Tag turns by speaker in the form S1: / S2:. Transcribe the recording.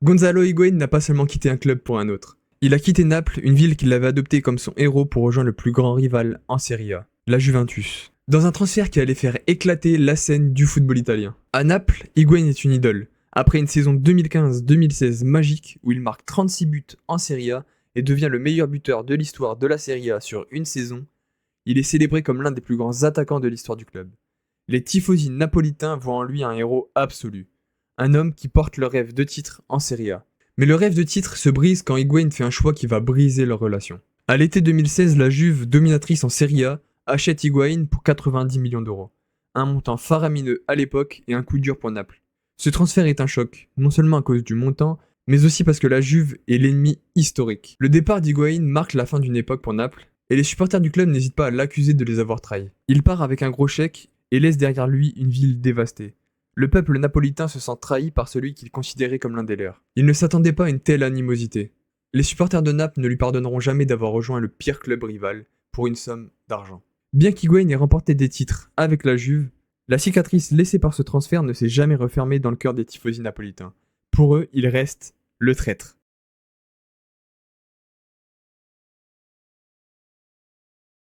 S1: Gonzalo Higuaín n'a pas seulement quitté un club pour un autre. Il a quitté Naples, une ville qu'il avait adoptée comme son héros pour rejoindre le plus grand rival en Serie A, la Juventus. Dans un transfert qui allait faire éclater la scène du football italien. À Naples, Higuaín est une idole. Après une saison 2015-2016 magique où il marque 36 buts en Serie A et devient le meilleur buteur de l'histoire de la Serie A sur une saison, il est célébré comme l'un des plus grands attaquants de l'histoire du club. Les tifosi napolitains voient en lui un héros absolu. Un homme qui porte le rêve de titre en Serie A. Mais le rêve de titre se brise quand Higuaín fait un choix qui va briser leur relation. À l'été 2016, la Juve, dominatrice en Serie A, achète Higuaín pour 90 millions d'euros. Un montant faramineux à l'époque et un coup dur pour Naples. Ce transfert est un choc, non seulement à cause du montant, mais aussi parce que la Juve est l'ennemi historique. Le départ d'Higuaín marque la fin d'une époque pour Naples, et les supporters du club n'hésitent pas à l'accuser de les avoir trahis. Il part avec un gros chèque et laisse derrière lui une ville dévastée. Le peuple napolitain se sent trahi par celui qu'il considérait comme l'un des leurs. Il ne s'attendait pas à une telle animosité. Les supporters de Naples ne lui pardonneront jamais d'avoir rejoint le pire club rival pour une somme d'argent. Bien qu'Higuaín ait remporté des titres avec la Juve, la cicatrice laissée par ce transfert ne s'est jamais refermée dans le cœur des tifosi napolitains. Pour eux, il reste le traître.